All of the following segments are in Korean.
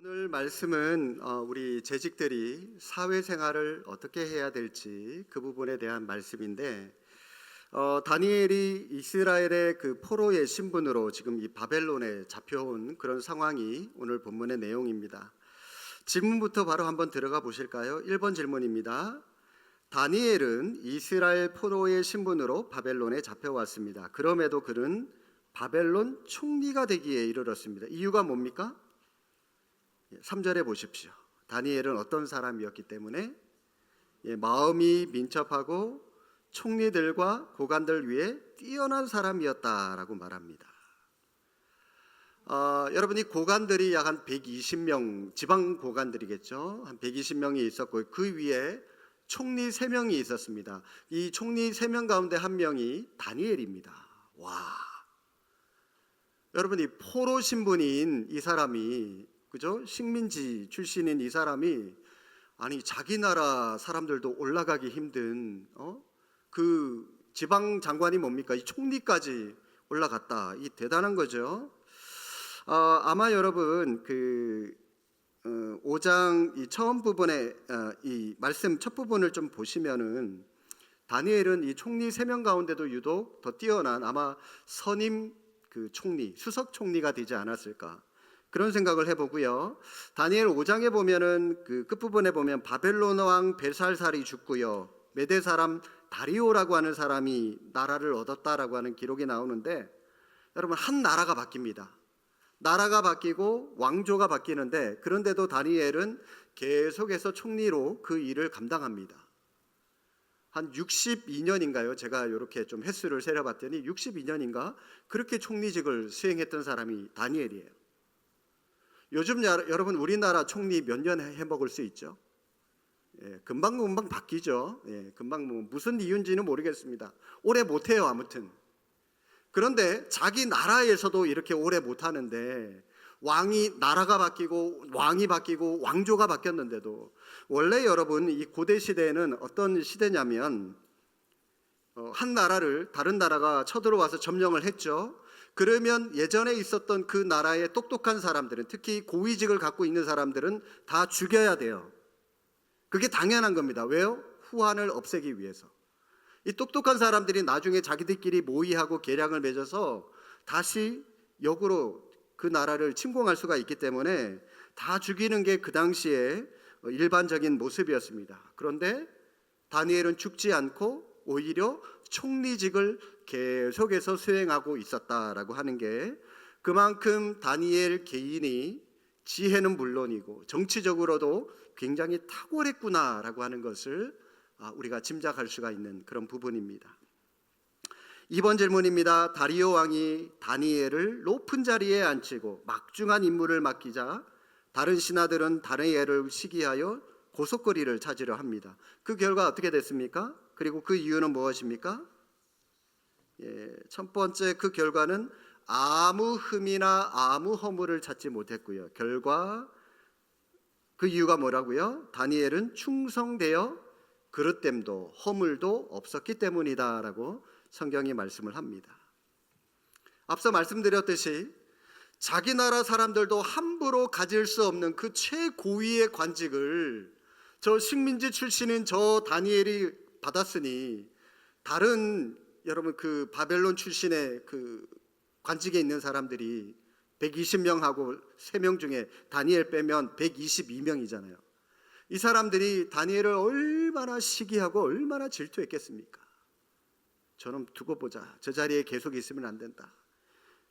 오늘 말씀은 우리 재직들이 사회생활을 어떻게 해야 될지 그 부분에 대한 말씀인데, 다니엘이 이스라엘의 그 포로의 신분으로 지금 이 바벨론에 잡혀온 그런 상황이 오늘 본문의 내용입니다. 질문부터 바로 한번 들어가 보실까요? 1번 질문입니다. 다니엘은 이스라엘 포로의 신분으로 바벨론에 잡혀왔습니다. 그럼에도 그는 바벨론 총리가 되기에 이르렀습니다. 이유가 뭡니까? 3절에 보십시오. 다니엘은 어떤 사람이었기 때문에 마음이 민첩하고 총리들과 고관들 위에 뛰어난 사람이었다라고 말합니다. 여러분, 이 고관들이 약 한 120명, 지방 고관들이겠죠. 한 120명이 있었고 그 위에 총리 3명이 있었습니다. 이 총리 3명 가운데 한 명이 다니엘입니다. 와, 여러분, 이 포로 신분인 이 사람이, 그죠? 식민지 출신인 이 사람이, 아니 자기 나라 사람들도 올라가기 힘든 그 지방 장관이 뭡니까? 이 총리까지 올라갔다. 이 대단한 거죠. 아마 여러분 그 5장 이 처음 부분에 이 말씀 첫 부분을 좀 보시면은 다니엘은 이 총리 3명 가운데도 유독 더 뛰어난 아마 선임 그 총리, 수석 총리가 되지 않았을까, 그런 생각을 해보고요. 다니엘 5장에 보면은 그 끝부분에 보면 바벨론 왕 벨살살이 죽고요, 메대 사람 다리오라고 하는 사람이 나라를 얻었다라고 하는 기록이 나오는데, 여러분 한 나라가 바뀝니다. 나라가 바뀌고 왕조가 바뀌는데, 그런데도 다니엘은 계속해서 총리로 그 일을 감당합니다. 한 62년인가요? 제가 이렇게 좀 횟수를 세려봤더니 62년인가 그렇게 총리직을 수행했던 사람이 다니엘이에요. 요즘 여러분 우리나라 총리 몇 년 해먹을 수 있죠? 금방 바뀌죠. 금방 무슨 이유인지는 모르겠습니다. 오래 못해요 아무튼. 그런데 자기 나라에서도 이렇게 오래 못하는데, 나라가 바뀌고 왕이 바뀌고 왕조가 바뀌었는데도, 원래 여러분 이 고대 시대에는 어떤 시대냐면 한 나라를 다른 나라가 쳐들어와서 점령을 했죠. 그러면 예전에 있었던 그 나라의 똑똑한 사람들은, 특히 고위직을 갖고 있는 사람들은 다 죽여야 돼요. 그게 당연한 겁니다. 왜요? 후환을 없애기 위해서. 이 똑똑한 사람들이 나중에 자기들끼리 모의하고 계략을 맺어서 다시 역으로 그 나라를 침공할 수가 있기 때문에 다 죽이는 게 그 당시에 일반적인 모습이었습니다. 그런데 다니엘은 죽지 않고 오히려 총리직을 계속해서 수행하고 있었다라고 하는 게, 그만큼 다니엘 개인이 지혜는 물론이고 정치적으로도 굉장히 탁월했구나라고 하는 것을 우리가 짐작할 수가 있는 그런 부분입니다. 2번 질문입니다. 다리오 왕이 다니엘을 높은 자리에 앉히고 막중한 임무를 맡기자 다른 신하들은 다니엘을 시기하여 고속거리를 찾으려 합니다. 그 결과 어떻게 됐습니까? 그리고 그 이유는 무엇입니까? 첫 번째, 그 결과는 아무 흠이나 아무 허물을 찾지 못했고요. 그 이유가 뭐라고요? 다니엘은 충성되어 그릇됨도 허물도 없었기 때문이다라고 성경이 말씀을 합니다. 앞서 말씀드렸듯이 자기 나라 사람들도 함부로 가질 수 없는 그 최고위의 관직을 저 식민지 출신인 저 다니엘이 받았으니, 다른 여러분 그 바벨론 출신의 그 관직에 있는 사람들이 120명하고 3명 중에 다니엘 빼면 122명이잖아요. 이 사람들이 다니엘을 얼마나 시기하고 얼마나 질투했겠습니까? 저놈 두고 보자, 저 자리에 계속 있으면 안 된다.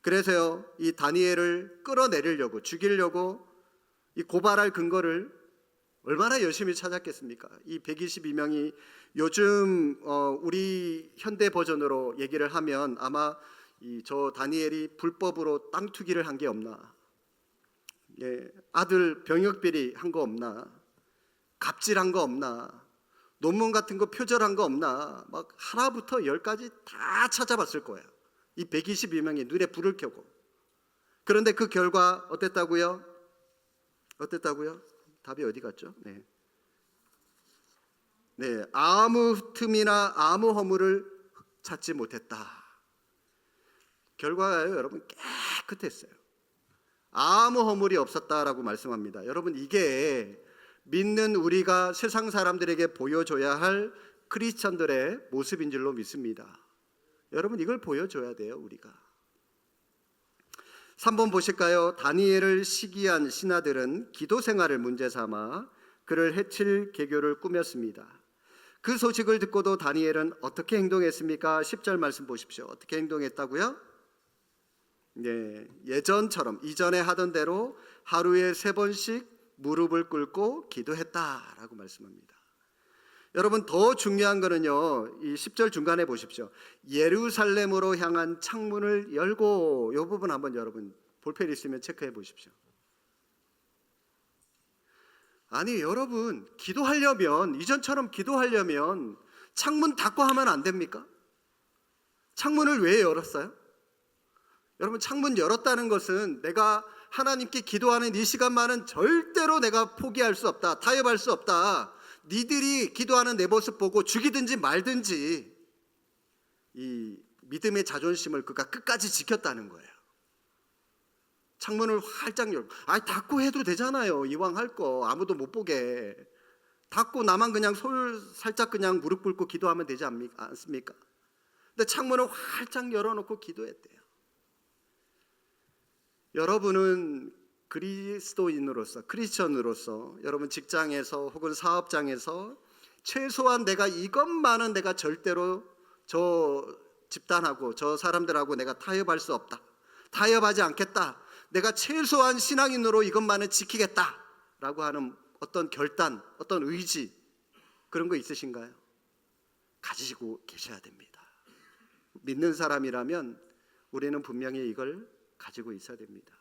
그래서요, 이 다니엘을 끌어내리려고, 죽이려고 이 고발할 근거를 얼마나 열심히 찾았겠습니까? 이 122명이 요즘 우리 현대 버전으로 얘기를 하면 아마 저 다니엘이 불법으로 땅 투기를 한 게 없나, 아들 병역비리 한 거 없나, 갑질한 거 없나, 논문 같은 거 표절한 거 없나, 막 하나부터 열까지 다 찾아봤을 거예요. 이 122명이 눈에 불을 켜고. 그런데 그 결과 어땠다고요? 답이 어디 갔죠? 아무 틈이나 아무 허물을 찾지 못했다. 결과가요, 여러분 깨끗했어요. 아무 허물이 없었다라고 말씀합니다. 여러분, 이게 믿는 우리가 세상 사람들에게 보여줘야 할 크리스천들의 모습인 줄로 믿습니다. 여러분, 이걸 보여줘야 돼요, 우리가. 3번 보실까요? 다니엘을 시기한 신하들은 기도 생활을 문제 삼아 그를 해칠 계교를 꾸몄습니다. 그 소식을 듣고도 다니엘은 어떻게 행동했습니까? 10절 말씀 보십시오. 어떻게 행동했다고요? 네, 예전처럼 이전에 하던 대로 하루에 3번씩 무릎을 꿇고 기도했다라고 말씀합니다. 여러분, 더 중요한 거는요, 이 10절 중간에 보십시오. 예루살렘으로 향한 창문을 열고, 이 부분 한번 여러분 볼펜 있으면 체크해 보십시오. 아니, 여러분, 기도하려면, 이전처럼 기도하려면 창문 닫고 하면 안 됩니까? 창문을 왜 열었어요? 여러분, 창문 열었다는 것은 내가 하나님께 기도하는 이 시간만은 절대로 내가 포기할 수 없다, 타협할 수 없다. 니들이 기도하는 내 모습 보고 죽이든지 말든지, 이 믿음의 자존심을 그가 끝까지 지켰다는 거예요. 창문을 활짝 열고, 닫고 해도 되잖아요. 이왕 할 거 아무도 못 보게 닫고 나만 그냥 살짝 그냥 무릎 꿇고 기도하면 되지 않습니까? 근데 창문을 활짝 열어놓고 기도했대요. 여러분은 그리스도인으로서, 크리스천으로서 여러분 직장에서 혹은 사업장에서 최소한 내가 이것만은 내가 절대로 저 집단하고 저 사람들하고 내가 타협할 수 없다, 타협하지 않겠다, 내가 최소한 신앙인으로 이것만은 지키겠다라고 하는 어떤 결단, 어떤 의지, 그런 거 있으신가요? 가지고 계셔야 됩니다. 믿는 사람이라면 우리는 분명히 이걸 가지고 있어야 됩니다.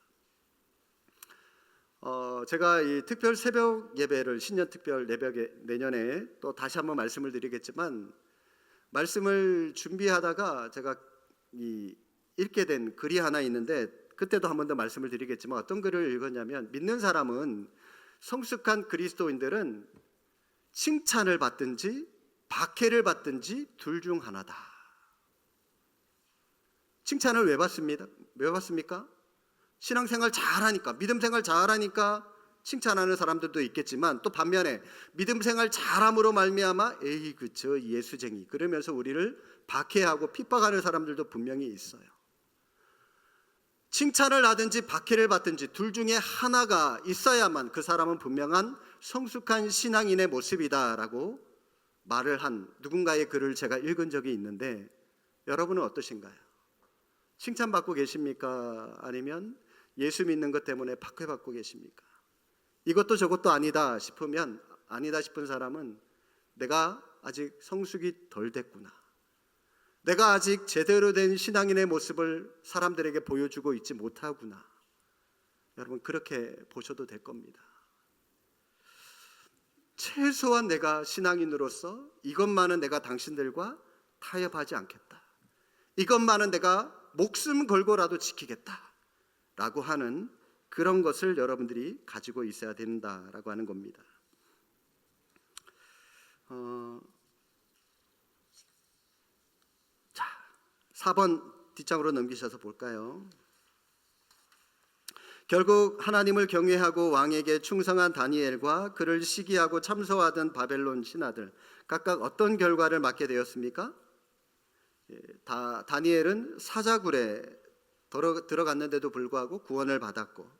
제가 이 특별 새벽 예배를, 신년 특별 예배에 내년에 또 다시 한번 말씀을 드리겠지만, 말씀을 준비하다가 제가 읽게 된 글이 하나 있는데, 그때도 한 번 더 말씀을 드리겠지만, 어떤 글을 읽었냐면, 믿는 사람은, 성숙한 그리스도인들은 칭찬을 받든지 박해를 받든지 둘 중 하나다. 칭찬을 왜 받습니까? 신앙생활 잘하니까, 믿음생활 잘하니까 칭찬하는 사람들도 있겠지만, 또 반면에 믿음생활 잘함으로 말미암아 에이 그저 예수쟁이 그러면서 우리를 박해하고 핍박하는 사람들도 분명히 있어요. 칭찬을 하든지 박해를 받든지 둘 중에 하나가 있어야만 그 사람은 분명한 성숙한 신앙인의 모습이다라고 말을 한 누군가의 글을 제가 읽은 적이 있는데, 여러분은 어떠신가요? 칭찬받고 계십니까? 아니면 예수 믿는 것 때문에 박해받고 계십니까? 이것도 저것도 아니다 싶으면, 아니다 싶은 사람은 내가 아직 성숙이 덜 됐구나, 내가 아직 제대로 된 신앙인의 모습을 사람들에게 보여주고 있지 못하구나, 여러분 그렇게 보셔도 될 겁니다. 최소한 내가 신앙인으로서 이것만은 내가 당신들과 타협하지 않겠다, 이것만은 내가 목숨 걸고라도 지키겠다 라고 하는 그런 것을 여러분들이 가지고 있어야 된다라고 하는 겁니다. 4번 뒷장으로 넘기셔서 볼까요? 결국 하나님을 경외하고 왕에게 충성한 다니엘과 그를 시기하고 참소하던 바벨론 신하들, 각각 어떤 결과를 맞게 되었습니까? 다니엘은 사자굴에 들어갔는데도 불구하고 구원을 받았고,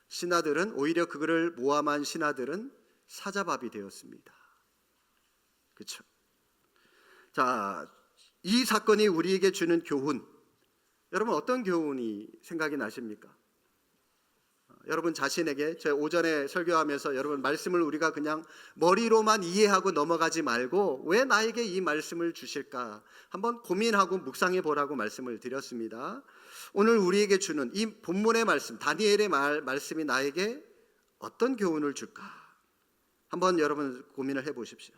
신하들은 오히려 그를 모함한 신하들은 사자밥이 되었습니다. 그렇죠? 자, 이 사건이 우리에게 주는 교훈, 여러분 어떤 교훈이 생각이 나십니까? 여러분 자신에게, 제가 오전에 설교하면서 여러분 말씀을 우리가 그냥 머리로만 이해하고 넘어가지 말고 왜 나에게 이 말씀을 주실까 한번 고민하고 묵상해 보라고 말씀을 드렸습니다. 오늘 우리에게 주는 이 본문의 말씀, 다니엘의 말씀이 나에게 어떤 교훈을 줄까 한번 여러분 고민을 해 보십시오.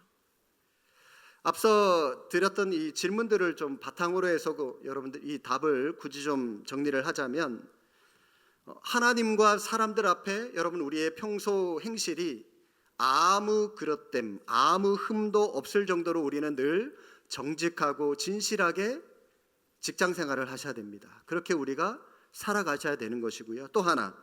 앞서 드렸던 이 질문들을 좀 바탕으로 해서 여러분들 이 답을 굳이 좀 정리를 하자면, 하나님과 사람들 앞에 여러분 우리의 평소 행실이 아무 그릇됨, 아무 흠도 없을 정도로 우리는 늘 정직하고 진실하게 직장 생활을 하셔야 됩니다. 그렇게 우리가 살아가셔야 되는 것이고요. 또 하나,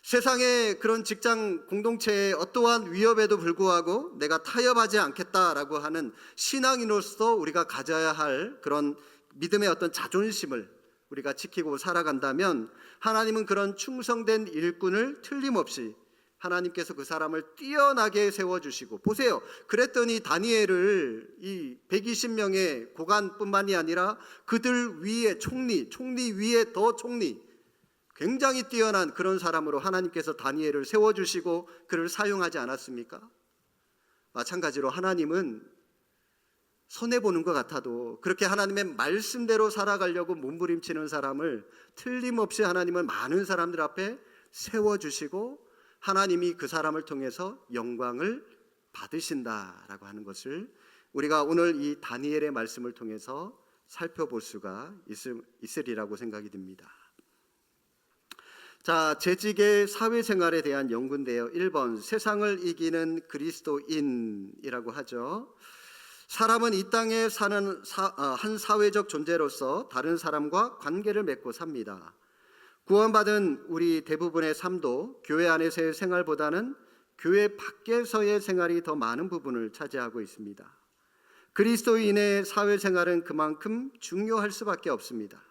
세상의 그런 직장 공동체의 어떠한 위협에도 불구하고 내가 타협하지 않겠다라고 하는 신앙인으로서 우리가 가져야 할 그런 믿음의 어떤 자존심을 우리가 지키고 살아간다면 하나님은 그런 충성된 일꾼을 틀림없이 하나님께서 그 사람을 뛰어나게 세워주시고, 보세요, 그랬더니 다니엘을 이 120명의 고관뿐만이 아니라 그들 위에 총리 위에 더 총리, 굉장히 뛰어난 그런 사람으로 하나님께서 다니엘을 세워주시고 그를 사용하지 않았습니까? 마찬가지로 하나님은 손해보는 것 같아도 그렇게 하나님의 말씀대로 살아가려고 몸부림치는 사람을 틀림없이 하나님은 많은 사람들 앞에 세워주시고 하나님이 그 사람을 통해서 영광을 받으신다라고 하는 것을 우리가 오늘 이 다니엘의 말씀을 통해서 살펴볼 수가 있으리라고 생각이 듭니다. 자, 재직의 사회생활에 대한 연구인데요. 1번, 세상을 이기는 그리스도인이라고 하죠. 사람은 이 땅에 사는 한 사회적 존재로서 다른 사람과 관계를 맺고 삽니다. 구원받은 우리 대부분의 삶도 교회 안에서의 생활보다는 교회 밖에서의 생활이 더 많은 부분을 차지하고 있습니다. 그리스도인의 사회생활은 그만큼 중요할 수밖에 없습니다.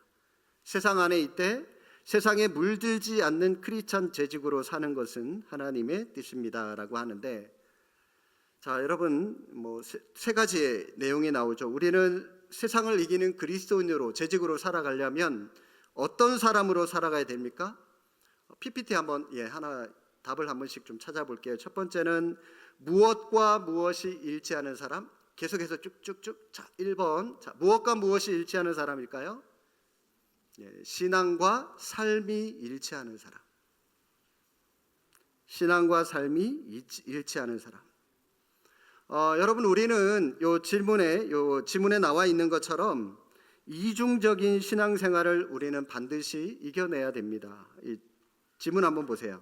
세상 안에 있되 세상에 물들지 않는 크리스찬 재직으로 사는 것은 하나님의 뜻입니다라고 하는데, 자, 여러분, 세 가지의 내용이 나오죠. 우리는 세상을 이기는 그리스도인으로 재직으로 살아가려면 어떤 사람으로 살아가야 됩니까? PPT 한번 하나 답을 한 번씩 좀 찾아볼게요. 첫 번째는 무엇과 무엇이 일치하는 사람? 계속해서 쭉쭉쭉. 자, 1번. 자, 무엇과 무엇이 일치하는 사람일까요? 신앙과 삶이 일치하는 사람. 신앙과 삶이 일치하는 사람. 여러분, 우리는 요 지문에 나와 있는 것처럼 이중적인 신앙생활을 우리는 반드시 이겨내야 됩니다. 이 지문 한번 보세요.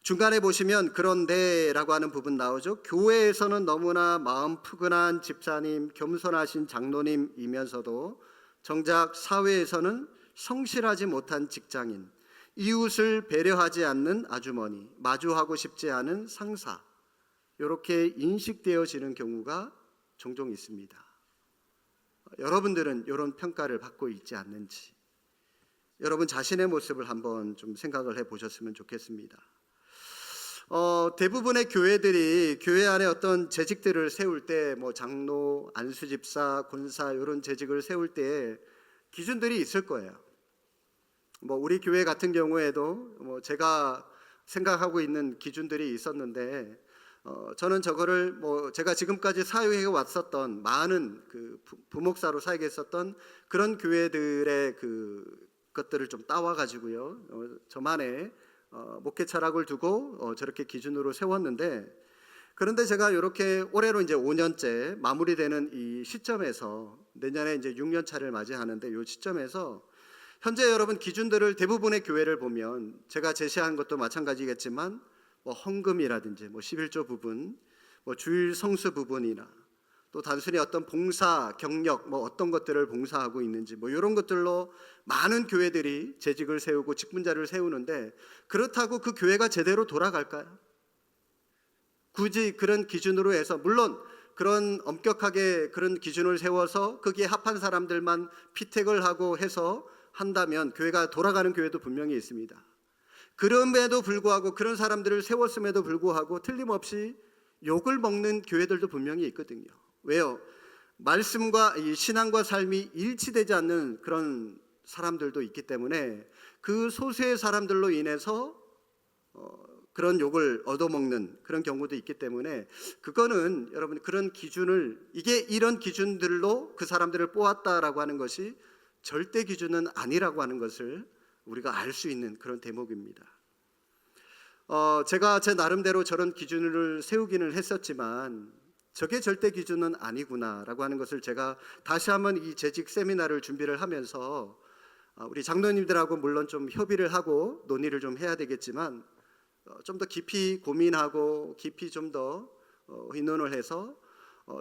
중간에 보시면 그런데라고 하는 부분 나오죠. 교회에서는 너무나 마음 푸근한 집사님, 겸손하신 장로님이면서도 정작 사회에서는 성실하지 못한 직장인, 이웃을 배려하지 않는 아주머니, 마주하고 싶지 않은 상사, 이렇게 인식되어지는 경우가 종종 있습니다. 여러분들은 이런 평가를 받고 있지 않는지 여러분 자신의 모습을 한번 좀 생각을 해보셨으면 좋겠습니다. 대부분의 교회들이 교회 안에 어떤 재직들을 세울 때 장로, 안수집사, 권사 이런 재직을 세울 때 기준들이 있을 거예요. 우리 교회 같은 경우에도 제가 생각하고 있는 기준들이 있었는데 저는 저거를 제가 지금까지 사역해 왔었던 많은 그 부목사로 사역했었던 그런 교회들의 것들을 좀 따와 가지고요, 저만의 목회 철학을 두고 저렇게 기준으로 세웠는데, 그런데 제가 이렇게 올해로 이제 5년째 마무리되는 이 시점에서 내년에 이제 6년 차를 맞이하는데 이 시점에서 현재 여러분 기준들을 대부분의 교회를 보면 제가 제시한 것도 마찬가지겠지만 헌금이라든지 11조 부분, 주일 성수 부분이나 또 단순히 어떤 봉사, 경력, 어떤 것들을 봉사하고 있는지 이런 것들로 많은 교회들이 재직을 세우고 직분자를 세우는데, 그렇다고 그 교회가 제대로 돌아갈까요? 굳이 그런 기준으로 해서, 물론 그런 엄격하게 그런 기준을 세워서 거기에 합한 사람들만 피택을 하고 해서 한다면 교회가 돌아가는 교회도 분명히 있습니다. 그럼에도 불구하고 그런 사람들을 세웠음에도 불구하고 틀림없이 욕을 먹는 교회들도 분명히 있거든요. 왜요? 말씀과 이 신앙과 삶이 일치되지 않는 그런 사람들도 있기 때문에 그 소수의 사람들로 인해서 그런 욕을 얻어먹는 그런 경우도 있기 때문에, 그거는 여러분 그런 기준을, 이게 이런 기준들로 그 사람들을 뽑았다라고 하는 것이 절대 기준은 아니라고 하는 것을 우리가 알 수 있는 그런 대목입니다. 제가 제 나름대로 저런 기준을 세우기는 했었지만 저게 절대 기준은 아니구나라고 하는 것을 제가 다시 한번 이 재직 세미나를 준비를 하면서 우리 장로님들하고 물론 좀 협의를 하고 논의를 좀 해야 되겠지만 좀 더 깊이 고민하고 깊이 좀 더 의논을 해서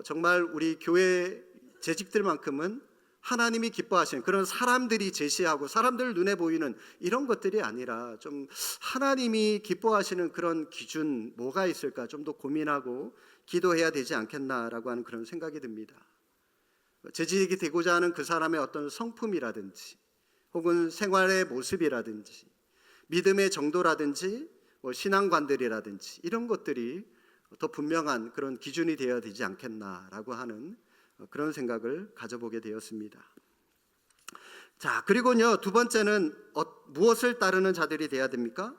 정말 우리 교회 재직들만큼은 하나님이 기뻐하시는 그런 사람들이 제시하고 사람들 눈에 보이는 이런 것들이 아니라 좀 하나님이 기뻐하시는 그런 기준 뭐가 있을까 좀 더 고민하고 기도해야 되지 않겠나라고 하는 그런 생각이 듭니다. 재직이 되고자 하는 그 사람의 어떤 성품이라든지 혹은 생활의 모습이라든지 믿음의 정도라든지 신앙관들이라든지 이런 것들이 더 분명한 그런 기준이 되어야 되지 않겠나라고 하는 그런 생각을 가져보게 되었습니다. 자, 그리고요 두 번째는 무엇을 따르는 자들이 되어야 됩니까?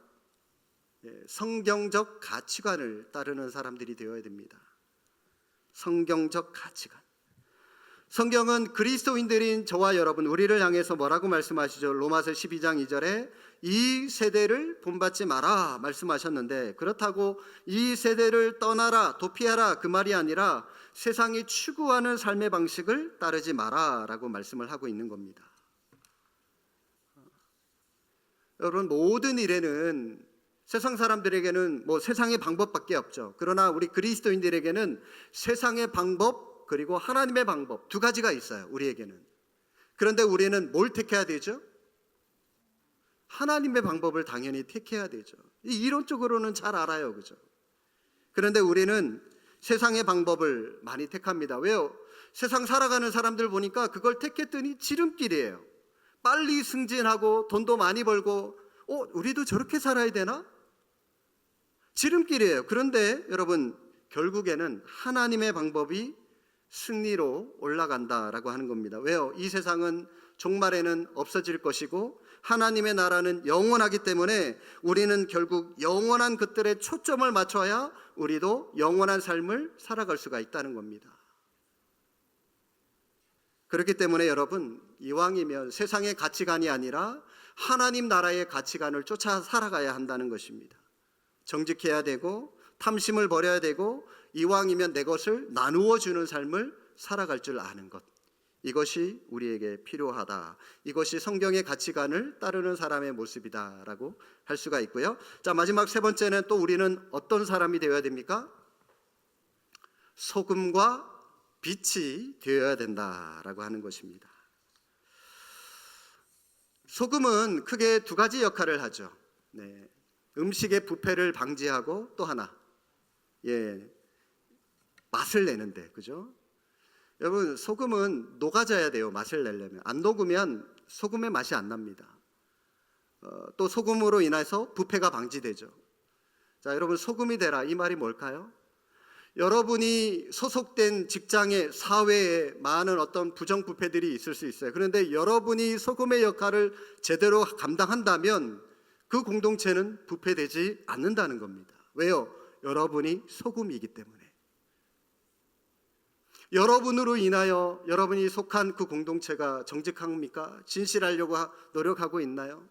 성경적 가치관을 따르는 사람들이 되어야 됩니다. 성경적 가치관. 성경은 그리스도인들인 저와 여러분 우리를 향해서 뭐라고 말씀하시죠? 로마서 12장 2절에 이 세대를 본받지 마라 말씀하셨는데, 그렇다고 이 세대를 떠나라 도피하라 그 말이 아니라 세상이 추구하는 삶의 방식을 따르지 마라 라고 말씀을 하고 있는 겁니다. 여러분, 모든 일에는 세상 사람들에게는 세상의 방법밖에 없죠. 그러나 우리 그리스도인들에게는 세상의 방법 그리고 하나님의 방법 두 가지가 있어요, 우리에게는. 그런데 우리는 뭘 택해야 되죠? 하나님의 방법을 당연히 택해야 되죠. 이론적으로는 잘 알아요, 그죠? 그런데 우리는 세상의 방법을 많이 택합니다. 왜요? 세상 살아가는 사람들 보니까 그걸 택했더니 지름길이에요. 빨리 승진하고 돈도 많이 벌고 우리도 저렇게 살아야 되나? 지름길이에요. 그런데 여러분, 결국에는 하나님의 방법이 승리로 올라간다라고 하는 겁니다. 왜요? 이 세상은 종말에는 없어질 것이고 하나님의 나라는 영원하기 때문에 우리는 결국 영원한 것들에 초점을 맞춰야 우리도 영원한 삶을 살아갈 수가 있다는 겁니다. 그렇기 때문에 여러분, 이왕이면 세상의 가치관이 아니라 하나님 나라의 가치관을 쫓아 살아가야 한다는 것입니다. 정직해야 되고 탐심을 버려야 되고 이왕이면 내 것을 나누어 주는 삶을 살아갈 줄 아는 것, 이것이 우리에게 필요하다. 이것이 성경의 가치관을 따르는 사람의 모습이다라고 할 수가 있고요. 자, 마지막 세 번째는 또 우리는 어떤 사람이 되어야 됩니까? 소금과 빛이 되어야 된다라고 하는 것입니다. 소금은 크게 두 가지 역할을 하죠. 음식의 부패를 방지하고 또 하나, 맛을 내는데, 그죠? 여러분, 소금은 녹아져야 돼요, 맛을 내려면. 안 녹으면 소금의 맛이 안 납니다. 또 소금으로 인해서 부패가 방지되죠. 자, 여러분, 소금이 되라, 이 말이 뭘까요? 여러분이 소속된 직장에, 사회에 많은 어떤 부정부패들이 있을 수 있어요. 그런데 여러분이 소금의 역할을 제대로 감당한다면 그 공동체는 부패되지 않는다는 겁니다. 왜요? 여러분이 소금이기 때문에. 여러분으로 인하여 여러분이 속한 그 공동체가 정직합니까? 진실하려고 노력하고 있나요?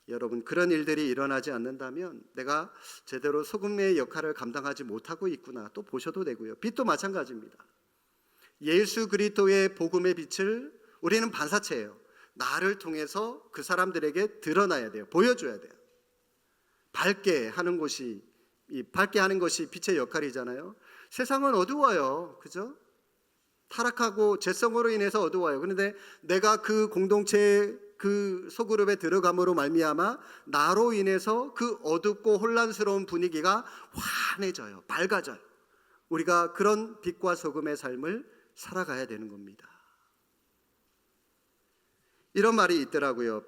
여러분, 그런 일들이 일어나지 않는다면 내가 제대로 소금의 역할을 감당하지 못하고 있구나 또 보셔도 되고요. 빛도 마찬가지입니다. 예수 그리스도의 복음의 빛을 우리는 반사체예요. 나를 통해서 그 사람들에게 드러나야 돼요. 보여줘야 돼요. 밝게 하는 것이 빛의 역할이잖아요. 세상은 어두워요, 그죠? 타락하고 죄성으로 인해서 어두워요. 그런데 내가 그 공동체의 그 소그룹에 들어감으로 말미암아 나로 인해서 그 어둡고 혼란스러운 분위기가 환해져요, 밝아져요. 우리가 그런 빛과 소금의 삶을 살아가야 되는 겁니다. 이런 말이 있더라고요.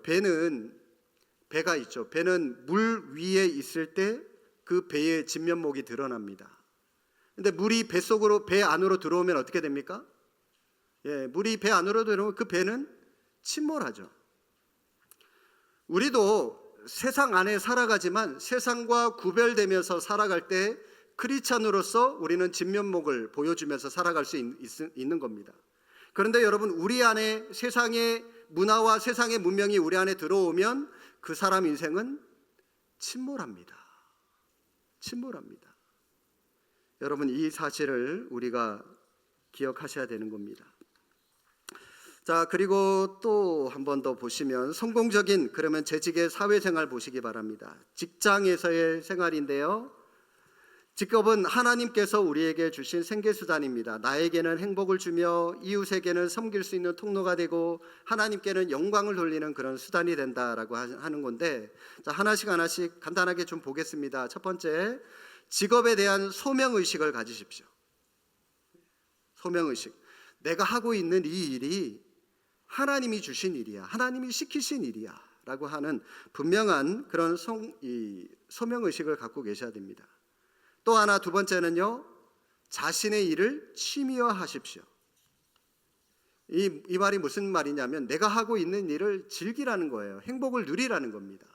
배가 있죠. 배는 물 위에 있을 때 그 배의 진면목이 드러납니다. 근데 물이 배 안으로 들어오면 어떻게 됩니까? 물이 배 안으로 들어오면 그 배는 침몰하죠. 우리도 세상 안에 살아가지만 세상과 구별되면서 살아갈 때 크리스찬으로서 우리는 진면목을 보여주면서 살아갈 수 있는 겁니다. 그런데 여러분, 우리 안에 세상의 문화와 세상의 문명이 우리 안에 들어오면 그 사람 인생은 침몰합니다. 여러분, 이 사실을 우리가 기억하셔야 되는 겁니다. 자, 그리고 또 한 번 더 보시면 성공적인 재직의 사회생활 보시기 바랍니다. 직장에서의 생활인데요. 직업은 하나님께서 우리에게 주신 생계수단입니다. 나에게는 행복을 주며 이웃에게는 섬길 수 있는 통로가 되고 하나님께는 영광을 돌리는 그런 수단이 된다라고 하는 건데, 자, 하나씩 간단하게 좀 보겠습니다. 첫 번째, 직업에 대한 소명의식을 가지십시오. 소명의식. 내가 하고 있는 이 일이 하나님이 주신 일이야, 하나님이 시키신 일이야 라고 하는 분명한 그런 소명의식을 갖고 계셔야 됩니다. 또 하나, 두 번째는요, 자신의 일을 취미화하십시오. 이 말이 무슨 말이냐면 내가 하고 있는 일을 즐기라는 거예요. 행복을 누리라는 겁니다.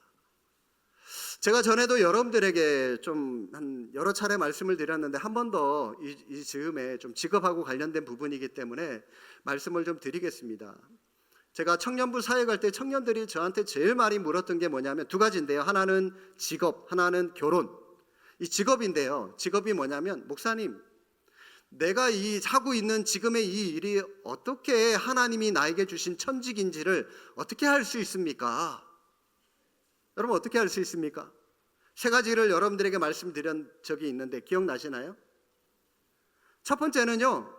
제가 전에도 여러분들에게 좀 한 여러 차례 말씀을 드렸는데 한 번 더 이 즈음에 좀 직업하고 관련된 부분이기 때문에 말씀을 좀 드리겠습니다. 제가 청년부 사회 갈 때 청년들이 저한테 제일 많이 물었던 게 뭐냐면 두 가지인데요. 하나는 직업, 하나는 결혼. 이 직업인데요. 직업이 뭐냐면, 목사님, 내가 하고 있는 지금의 이 일이 어떻게 하나님이 나에게 주신 천직인지를 어떻게 할 수 있습니까? 여러분, 어떻게 할 수 있습니까? 세 가지를 여러분들에게 말씀드린 적이 있는데 기억나시나요? 첫 번째는요,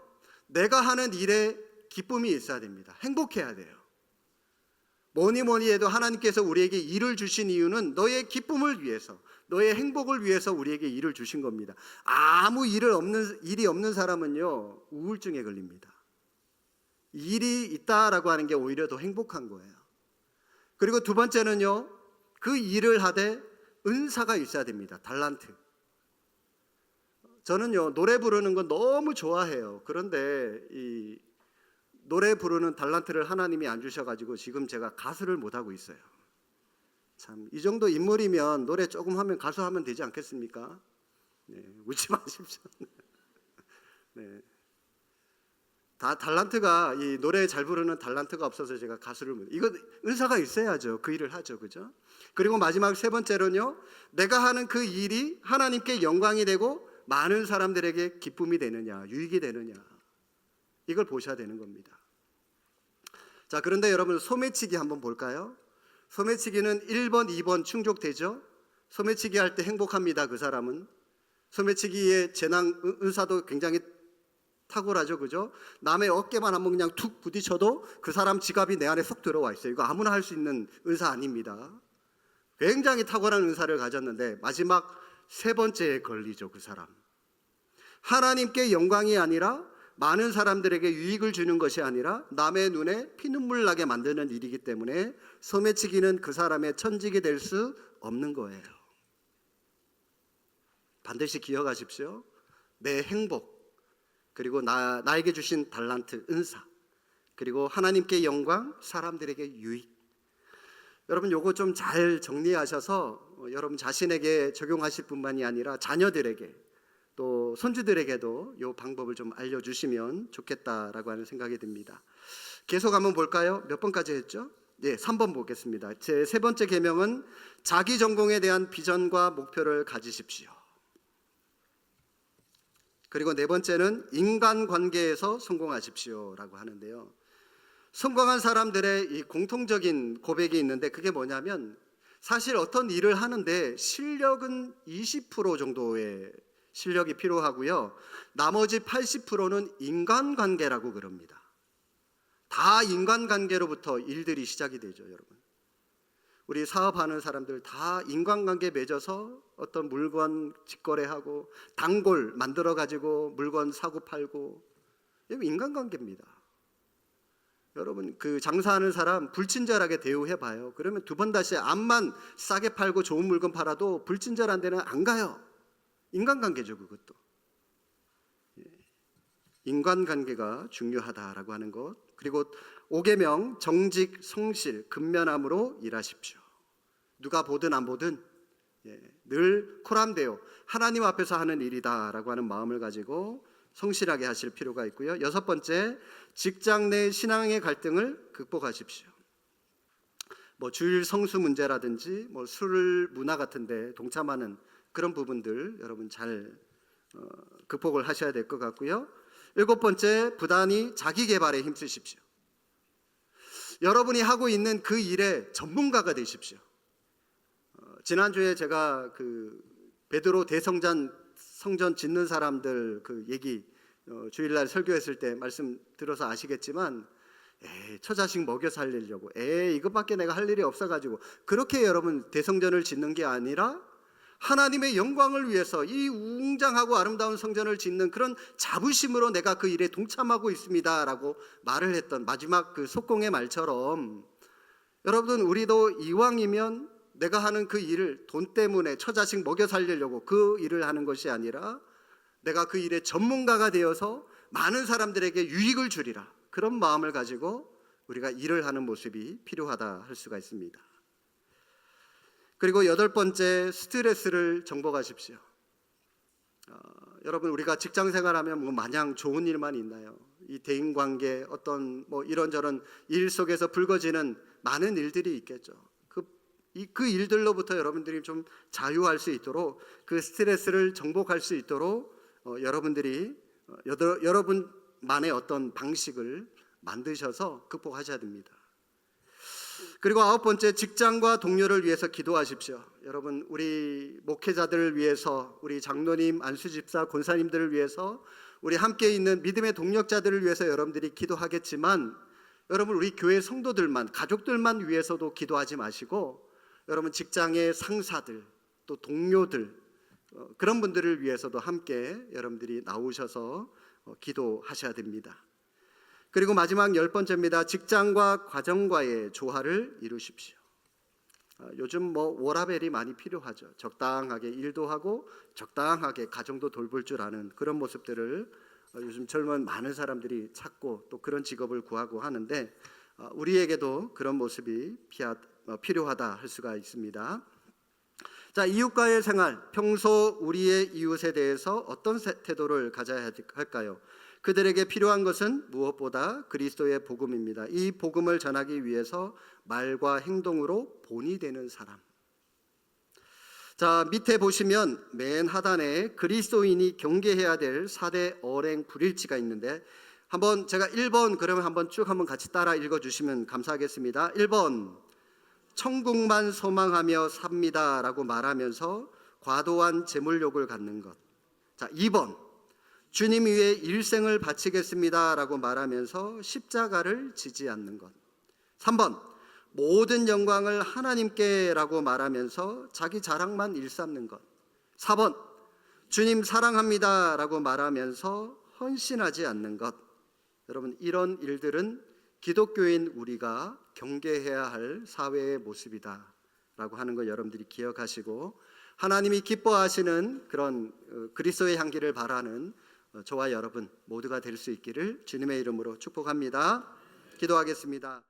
내가 하는 일에 기쁨이 있어야 됩니다. 행복해야 돼요. 뭐니 해도 하나님께서 우리에게 일을 주신 이유는 너의 기쁨을 위해서, 너의 행복을 위해서 우리에게 일을 주신 겁니다. 아무 일이 없는 사람은요, 우울증에 걸립니다. 일이 있다라고 하는 게 오히려 더 행복한 거예요. 그리고 두 번째는요, 그 일을 하되 은사가 있어야 됩니다. 달란트. 저는요, 노래 부르는 건 너무 좋아해요. 그런데 이 노래 부르는 달란트를 하나님이 안 주셔가지고 지금 제가 가수를 못하고 있어요. 참, 이 정도 인물이면 노래 조금 하면 가수 하면 되지 않겠습니까? 네, 웃지 마십시오. 네. 다 달란트가, 이 노래 잘 부르는 달란트가 없어서 제가 가수를 이거 은사가 있어야죠. 그 일을 하죠. 그죠? 그리고 마지막 세 번째로는요, 내가 하는 그 일이 하나님께 영광이 되고 많은 사람들에게 기쁨이 되느냐, 유익이 되느냐, 이걸 보셔야 되는 겁니다. 자, 그런데 여러분, 소매치기 한번 볼까요? 소매치기는 1번, 2번 충족되죠? 소매치기 할 때 행복합니다. 그 사람은. 소매치기의 재능, 은사도 굉장히 탁월하죠. 그죠? 남의 어깨만 한번 그냥 툭 부딪혀도 그 사람 지갑이 내 안에 쏙 들어와 있어요. 이거 아무나 할 수 있는 은사 아닙니다. 굉장히 탁월한 은사를 가졌는데 마지막 세 번째에 걸리죠. 그 사람. 하나님께 영광이 아니라 많은 사람들에게 유익을 주는 것이 아니라 남의 눈에 피눈물 나게 만드는 일이기 때문에 소매치기는 그 사람의 천직이 될 수 없는 거예요. 반드시 기억하십시오. 내 행복, 그리고 나에게 주신 달란트, 은사, 그리고 하나님께 영광, 사람들에게 유익. 여러분, 요거 좀 잘 정리하셔서 여러분 자신에게 적용하실 뿐만이 아니라 자녀들에게 또 손주들에게도 이 방법을 좀 알려주시면 좋겠다라고 하는 생각이 듭니다. 계속 한번 볼까요? 몇 번까지 했죠? 네, 3번 보겠습니다. 제 세 번째 계명은 자기 전공에 대한 비전과 목표를 가지십시오. 그리고 네 번째는 인간관계에서 성공하십시오라고 하는데요. 성공한 사람들의 이 공통적인 고백이 있는데 그게 뭐냐면, 사실 어떤 일을 하는데 실력은 20% 정도의 실력이 필요하고요, 나머지 80%는 인간관계라고 그럽니다. 다 인간관계로부터 일들이 시작이 되죠. 여러분, 우리 사업하는 사람들 다 인간관계 맺어서 어떤 물건 직거래하고 단골 만들어 가지고 물건 사고 팔고, 이거 인간관계입니다. 여러분, 그 장사하는 사람 불친절하게 대우해 봐요. 그러면 두 번 다시 암만 싸게 팔고 좋은 물건 팔아도 불친절한 데는 안 가요. 인간관계죠, 그것도. 인간관계가 중요하다라고 하는 것. 그리고 5계명 정직, 성실, 근면함으로 일하십시오. 누가 보든 안 보든 늘 코람데오, 하나님 앞에서 하는 일이다라고 하는 마음을 가지고 성실하게 하실 필요가 있고요. 6번째, 직장 내 신앙의 갈등을 극복하십시오. 뭐 주일 성수 문제라든지 뭐 술 문화 같은데 동참하는 그런 부분들 여러분 잘 극복을 하셔야 될 것 같고요. 7번째, 부단히 자기 개발에 힘쓰십시오. 여러분이 하고 있는 그 일의 전문가가 되십시오. 지난주에 제가 그 베드로 대성전 성전 짓는 사람들 그 얘기 주일날 설교했을 때 말씀 들어서 아시겠지만 처자식 먹여 살리려고 이것밖에 내가 할 일이 없어가지고 그렇게 여러분 대성전을 짓는 게 아니라 하나님의 영광을 위해서 이 웅장하고 아름다운 성전을 짓는 그런 자부심으로 내가 그 일에 동참하고 있습니다라고 말을 했던 마지막 그 속공의 말처럼 여러분 우리도 이왕이면 내가 하는 그 일을 돈 때문에 처자식 먹여 살리려고 그 일을 하는 것이 아니라 내가 그 일의 전문가가 되어서 많은 사람들에게 유익을 주리라 그런 마음을 가지고 우리가 일을 하는 모습이 필요하다 할 수가 있습니다. 그리고 8번째, 스트레스를 정복하십시오. 여러분 우리가 직장 생활하면 뭐 마냥 좋은 일만 있나요? 이 대인관계 어떤 뭐 이런저런 일 속에서 불거지는 많은 일들이 있겠죠. 그 일들로부터 여러분들이 좀 자유할 수 있도록 그 스트레스를 정복할 수 있도록 여러분들이 여러분만의 어떤 방식을 만드셔서 극복하셔야 됩니다. 그리고 9번째, 직장과 동료를 위해서 기도하십시오. 여러분 우리 목회자들을 위해서, 우리 장로님, 안수집사, 권사님들을 위해서, 우리 함께 있는 믿음의 동력자들을 위해서 여러분들이 기도하겠지만 여러분 우리 교회 성도들만, 가족들만 위해서도 기도하지 마시고 여러분 직장의 상사들, 또 동료들 그런 분들을 위해서도 함께 여러분들이 나오셔서 기도하셔야 됩니다. 그리고 마지막 10번째입니다. 직장과 가정과의 조화를 이루십시오. 요즘 뭐 워라밸이 많이 필요하죠. 적당하게 일도 하고 적당하게 가정도 돌볼 줄 아는 그런 모습들을 요즘 젊은 많은 사람들이 찾고 또 그런 직업을 구하고 하는데 우리에게도 그런 모습이 필요하다 할 수가 있습니다. 자, 이웃과의 생활, 평소 우리의 이웃에 대해서 어떤 태도를 가져야 할까요? 그들에게 필요한 것은 무엇보다 그리스도의 복음입니다. 이 복음을 전하기 위해서 말과 행동으로 본이 되는 사람. 자, 밑에 보시면 맨 하단에 그리스도인이 경계해야 될 4대 언행 불일치가 있는데 한번 제가 1번 그러면 한번 쭉 한번 같이 따라 읽어주시면 감사하겠습니다. 1번, 천국만 소망하며 삽니다 라고 말하면서 과도한 재물욕을 갖는 것. 자, 2번, 주님 위해 일생을 바치겠습니다 라고 말하면서 십자가를 지지 않는 것. 3번, 모든 영광을 하나님께 라고 말하면서 자기 자랑만 일삼는 것. 4번, 주님 사랑합니다 라고 말하면서 헌신하지 않는 것. 여러분 이런 일들은 기독교인 우리가 경계해야 할 사회의 모습이다 라고 하는 거 여러분들이 기억하시고 하나님이 기뻐하시는 그런 그리스도의 향기를 바라는 저와 여러분 모두가 될 수 있기를 주님의 이름으로 축복합니다. 기도하겠습니다.